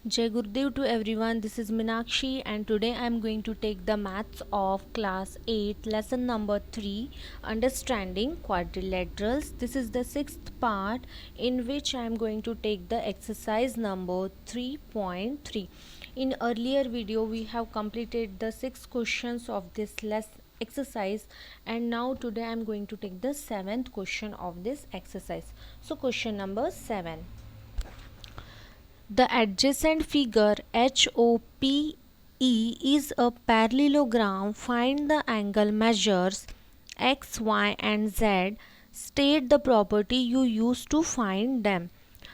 Jai Gurudev to everyone. This is Minakshi, and today I am going to take the maths of class 8, lesson number 3, understanding quadrilaterals. This is the sixth part in which I am going to take the exercise number 3.3. In earlier video, we have completed the 6 questions of this exercise, and now today I am going to take the 7th question of this exercise. So question number 7. The adjacent figure HOPE is a parallelogram. Find the angle measures x, y and z. State the property you use to find them.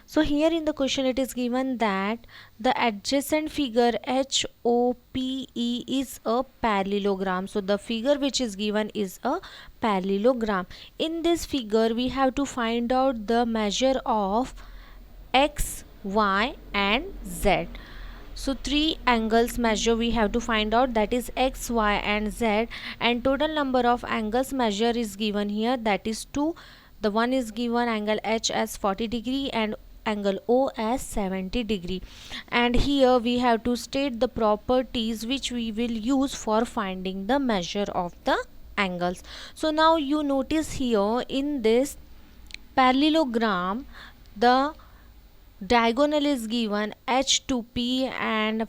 So here in the question it is given that the adjacent figure HOPE is a parallelogram. So the figure which is given is a parallelogram. In this figure we have to find out the measure of x, y and z. So three angles measure we have to find out, that is x, y and z, and total number of angles measure is given here, that is 2. The one is given angle H as 40 degree and angle O as 70 degree, and here we have to state the properties which we will use for finding the measure of the angles. So now you notice here in this parallelogram the diagonal is given h to p, and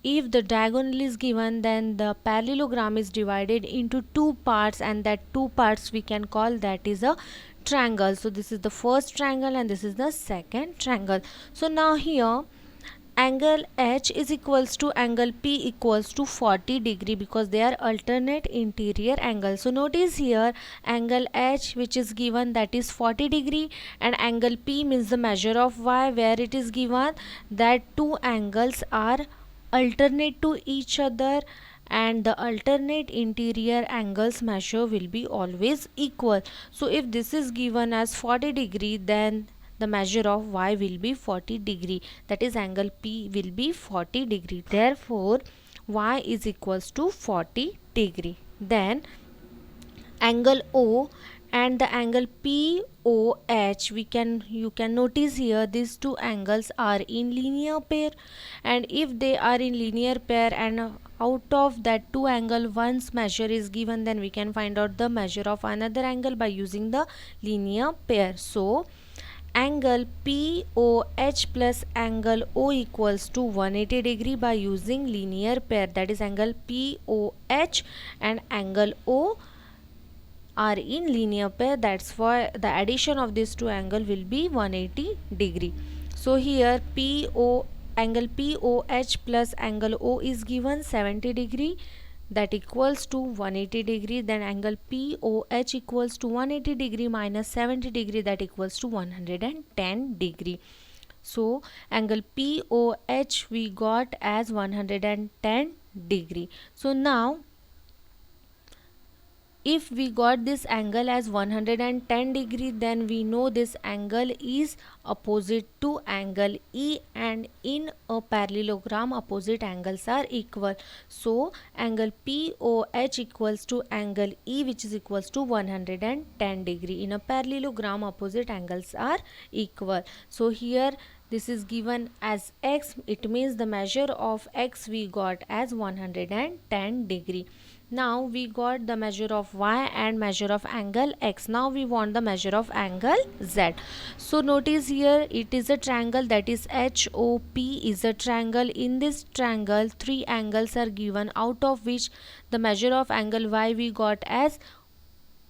if the diagonal is given then the parallelogram is divided into two parts, and that two parts we can call that is a triangle. So this is the first triangle and this is the second triangle. So now here angle H is equals to angle P equals to 40 degree because they are alternate interior angles. So notice here angle H which is given, that is 40 degree, and angle P means the measure of Y, where it is given that two angles are alternate to each other, and the alternate interior angles measure will be always equal. So if this is given as 40 degree, then the measure of y will be 40 degree, that is angle P will be 40 degree. Therefore y is equals to 40 degree. Then angle O and the angle POH, you can notice here these two angles are in linear pair, and if they are in linear pair and out of that two angle one's measure is given, then we can find out the measure of another angle by using the linear pair. So angle POH plus angle O equals to 180 degree by using linear pair, that is angle POH and angle O are in linear pair, that's why the addition of these two angle will be 180 degree. So here angle POH plus angle O is given 70 degree, that equals to 180 degree. Then angle POH equals to 180 degree minus 70 degree, that equals to 110 degree. So angle POH we got as 110 degree. So now if we got this angle as 110 degree, then we know this angle is opposite to angle E, and in a parallelogram opposite angles are equal. So angle POH equals to angle E, which is equals to 110 degree. In a parallelogram opposite angles are equal. So here this is given as x, it means the measure of x we got as 110 degree. Now we got the measure of y and measure of angle x. Now we want the measure of angle z. So notice here it is a triangle, that is HOP is a triangle. In this triangle three angles are given, out of which the measure of angle y we got as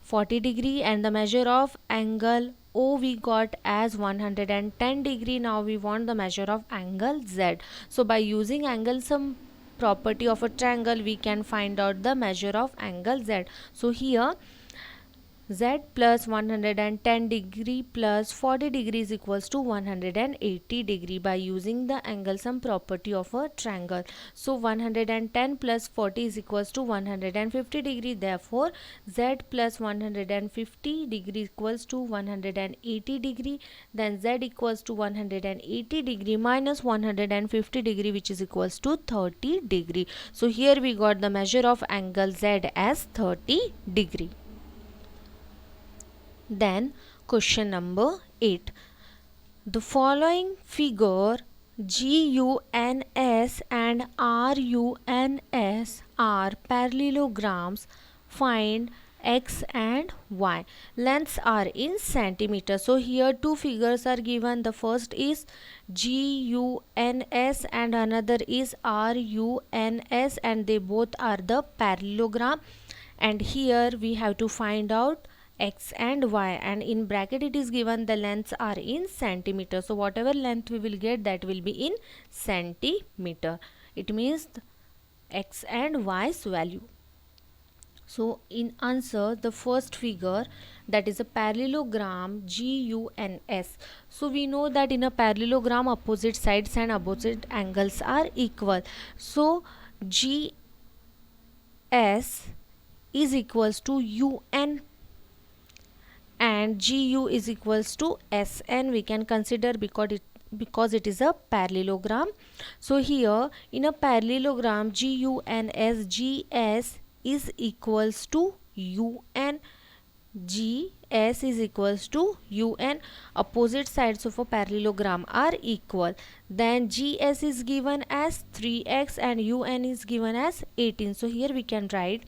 40 degree and the measure of angle O we got as 110 degree. Now we want the measure of angle Z. So by using angle sum property of a triangle we can find out the measure of angle Z. So here Z plus 110 degree plus 40 degrees equals to 180 degree by using the angle sum property of a triangle. So 110 plus 40 is equals to 150 degree. Therefore Z plus 150 degree equals to 180 degree. Then Z equals to 180 degree minus 150 degree, which is equals to 30 degree. So here we got the measure of angle Z as 30 degree. Then question number 8. The following figure GUNS and RUNS are parallelograms. Find X and Y. Lengths are in centimeters. So here two figures are given. The first is GUNS and another is RUNS, and they both are the parallelogram. And here we have to find out X and Y, and in bracket it is given the lengths are in centimeter. So whatever length we will get, that will be in centimeter. It means X and Y's value. So in answer, the first figure, that is a parallelogram GUNS. So we know that in a parallelogram opposite sides and opposite angles are equal. So GS is equals to UN and GU is equals to SN. We can consider because it is a parallelogram. So here in a parallelogram GUNS, GS is equals to UN, GS is equals to UN. Opposite sides of a parallelogram are equal. Then GS is given as 3x and UN is given as 18. So here we can write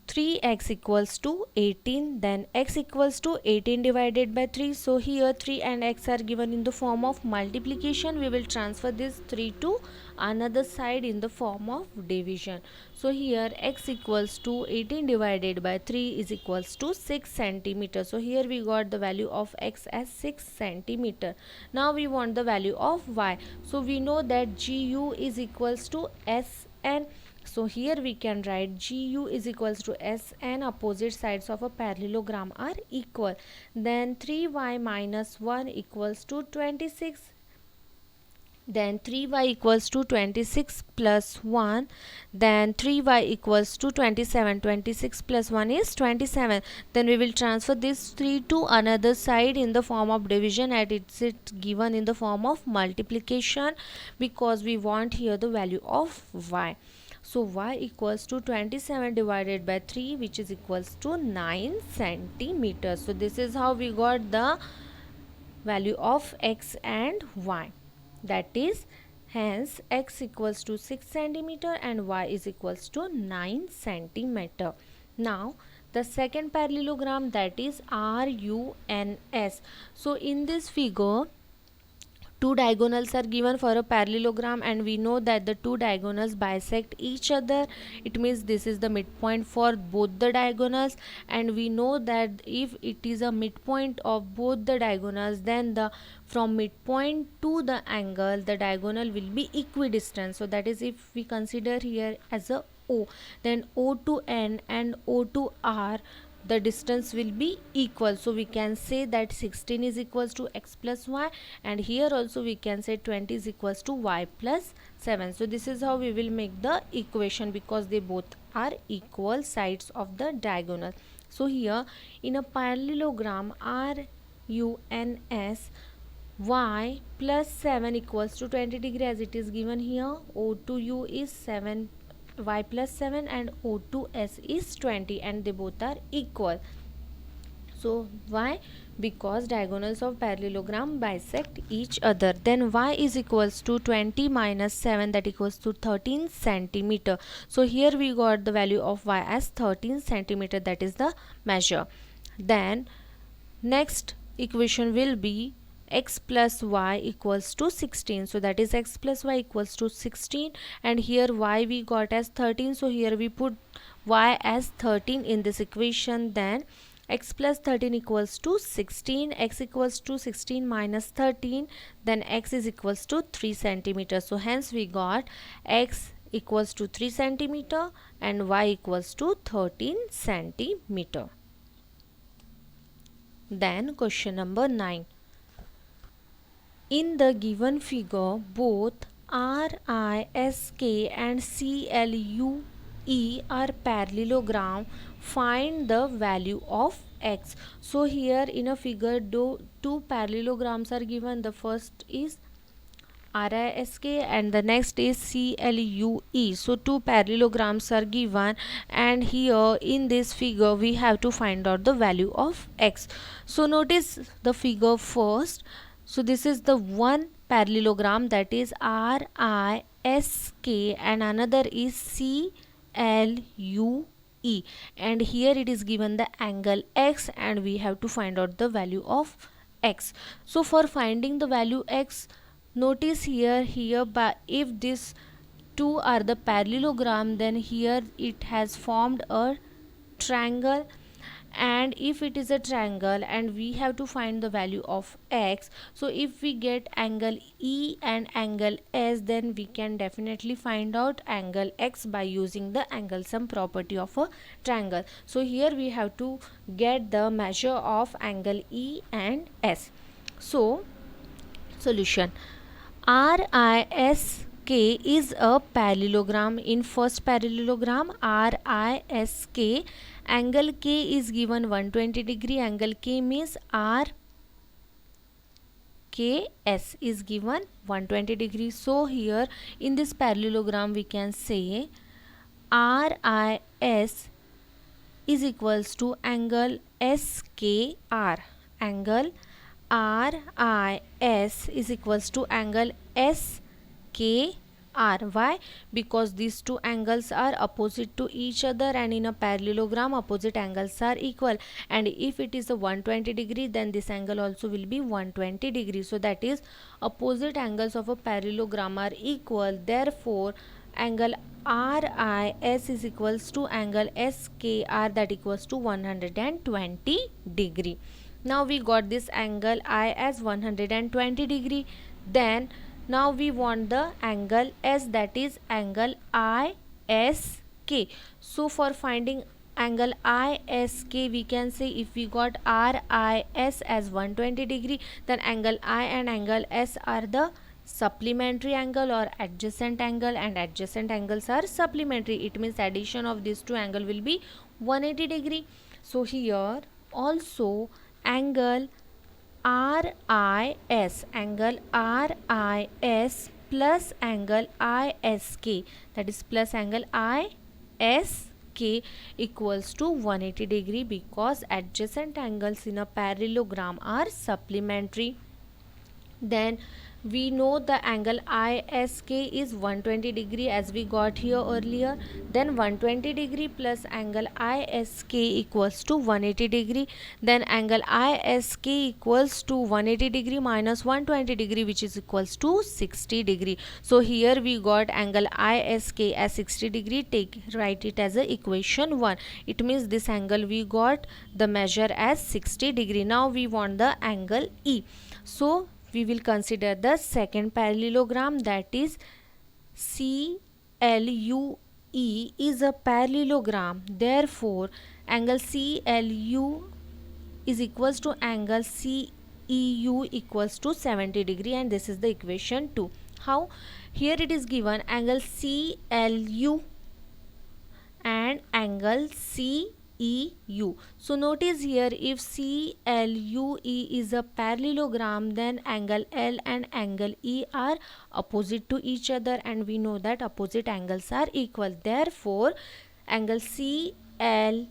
3x equals to 18, then x equals to 18 divided by 3. So here 3 and x are given in the form of multiplication. We will transfer this 3 to another side in the form of division. So here x equals to 18 divided by 3 is equals to 6 centimeter. So here we got the value of x as 6 centimeter. Now we want the value of y. So we know that GU is equals to SN. So here we can write GU is equals to SN. Opposite sides of a parallelogram are equal. Then 3y minus 1 equals to 26. Then 3y equals to 26 plus 1. Then 3y equals to 27. 26 plus 1 is 27. Then we will transfer this 3 to another side in the form of division, and it's given in the form of multiplication because we want here the value of y. So y equals to 27 divided by 3, which is equals to 9 centimeters. So this is how we got the value of x and y. That is, hence x equals to 6 centimeter and y is equals to 9 centimeter. Now the second parallelogram, that is RUNS. So in this figure, two diagonals are given for a parallelogram, and we know that the two diagonals bisect each other. It means this is the midpoint for both the diagonals, and we know that if it is a midpoint of both the diagonals, then from midpoint to the angle, the diagonal will be equidistant. So that is, if we consider here as a O, then O to N and O to R, the distance will be equal. So we can say that 16 is equals to x plus y, and here also we can say 20 is equals to y plus 7. So this is how we will make the equation, because they both are equal sides of the diagonal. So here in a parallelogram RUNS, y plus 7 equals to 20 degree, as it is given here. O to U is 7, y plus 7, and O to S is 20, and they both are equal. So why? Because diagonals of parallelogram bisect each other. Then y is equals to 20 minus 7, that equals to 13 centimeter. So here we got the value of y as 13 centimeter, that is the measure. Then next equation will be x plus y equals to 16. So that is x plus y equals to 16, and here y we got as 13. So here we put y as 13 in this equation. Then x plus 13 equals to 16. X equals to 16 minus 13. Then x is equals to 3 centimeters. So hence we got x equals to 3 centimeter and y equals to 13 centimeter. Then question number 9. In the given figure, both RISK and CLUE are parallelogram. Find the value of x. So here in a figure, two parallelograms are given. The first is RISK and the next is CLUE. So two parallelograms are given, and here in this figure we have to find out the value of x. So notice the figure first. So this is the one parallelogram, that is RISK, and another is CLUE, and here it is given the angle x and we have to find out the value of x. So for finding the value x, notice here by if this two are the parallelogram, then here it has formed a triangle, and if it is a triangle and we have to find the value of x, so if we get angle E and angle S, then we can definitely find out angle x by using the angle sum property of a triangle. So here we have to get the measure of angle E and S. So solution: RISK is a parallelogram. In first parallelogram RISK, angle K is given 120 degree. Angle K means RKS is given 120 degree. So here in this parallelogram we can say RIS is equals to angle SKR. Angle RIS is equals to angle SKR. Why? Because these two angles are opposite to each other, and in a parallelogram opposite angles are equal, and if it is a 120 degree, then this angle also will be 120 degree. So that is opposite angles of a parallelogram are equal. Therefore angle RIS is equals to angle SKR, that equals to 120 degree. Now we got this angle I as 120 degree. Then now we want the angle S, that is angle ISK. So for finding angle ISK, we can say if we got RIS as 120 degree, then angle I and angle S are the supplementary angle or adjacent angle, and adjacent angles are supplementary. It means addition of these two angle will be 180 degree. So here also angle RIS plus angle ISK, that is plus angle ISK, equals to 180 degree, because adjacent angles in a parallelogram are supplementary. Then we know the angle ISK is 120 degree as we got here earlier. Then 120 degree plus angle ISK equals to 180 degree. Then angle ISK equals to 180 degree minus 120 degree, which is equals to 60 degree. So here we got angle ISK as 60 degree. Write it as a equation 1. It means this angle we got the measure as 60 degree. Now we want the angle E. So we will consider the second parallelogram, that is CLUE is a parallelogram. Therefore angle CLU is equals to angle CEU equals to 70 degree, and this is the equation 2. How? Here it is given angle CLU and angle CEU. So notice here, if CLUE is a parallelogram, then angle L and angle E are opposite to each other, and we know that opposite angles are equal. Therefore angle CLU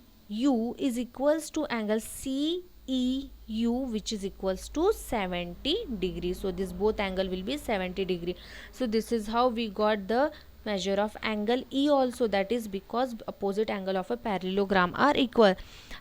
is equals to angle CEU, which is equals to 70 degree. So this both angle will be 70 degree. So this is how we got the measure of angle E also, that is because opposite angle of a parallelogram are equal.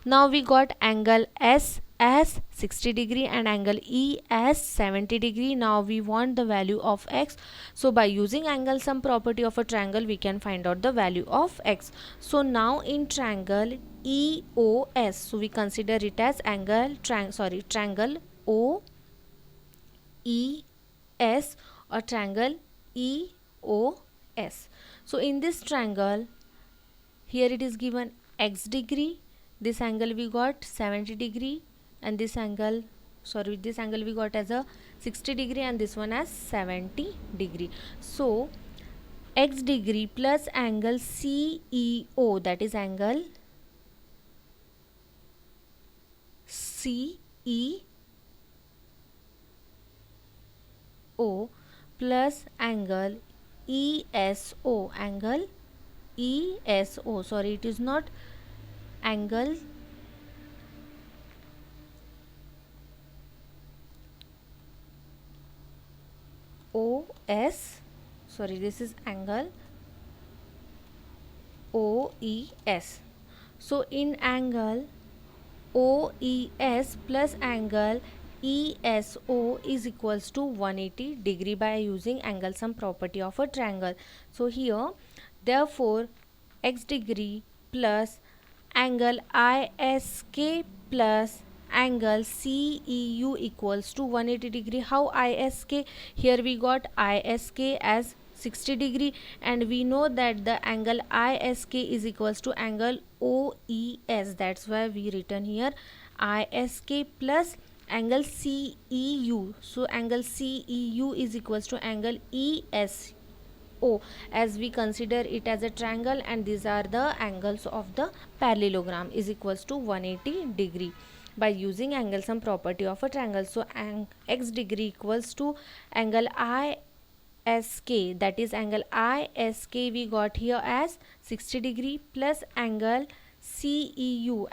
Now we got angle S as 60 degree and angle E as 70 degree. Now we want the value of x. So by using angle sum property of a triangle, we can find out the value of x. So now in triangle EOS, so we consider it as triangle OES or triangle EOS. So in this triangle, here it is given x degree, this angle we got 70 degree, and this angle we got as a 60 degree, and this one as 70 degree. So x degree plus angle CEO, that is angle CEO plus angle ESO, sorry, it is not angle OS, sorry, this is angle OES. So in angle OES plus angle ESO is equals to 180 degree by using angle sum property of a triangle. So here, therefore, x degree plus angle ISK plus angle CEU equals to 180 degree. How ISK? Here we got ISK as 60 degree, and we know that the angle ISK is equals to angle OES. That's why we written here ISK plus angle CEU. So angle CEU is equals to angle ESO, as we consider it as a triangle, and these are the angles of the parallelogram, is equals to 180 degree by using angle sum property of a triangle. So x degree equals to angle ISK, that is angle ISK we got here as 60 degree plus angle CEU,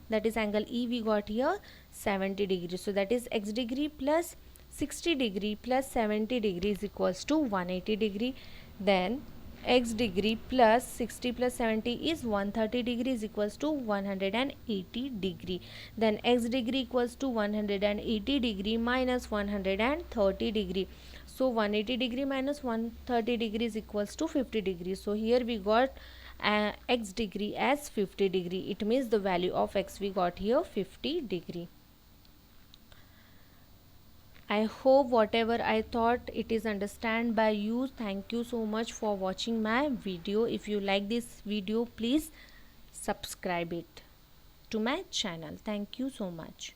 that is angle E we got here 70 degree. So that is x degree plus 60 degree plus 70 degree is equals to 180 degree. Then x degree plus 60 plus 70 is 130 degree is equals to 180 degree. Then x degree equals to 180 degree minus 130 degree. So 180 degree minus 130 degree is equals to 50 degree. So here we got x degree as 50 degree. It means the value of x we got here 50 degree. I hope whatever I thought it is understand by you. Thank you so much for watching my video. If you like this video, please subscribe it to my channel. Thank you so much.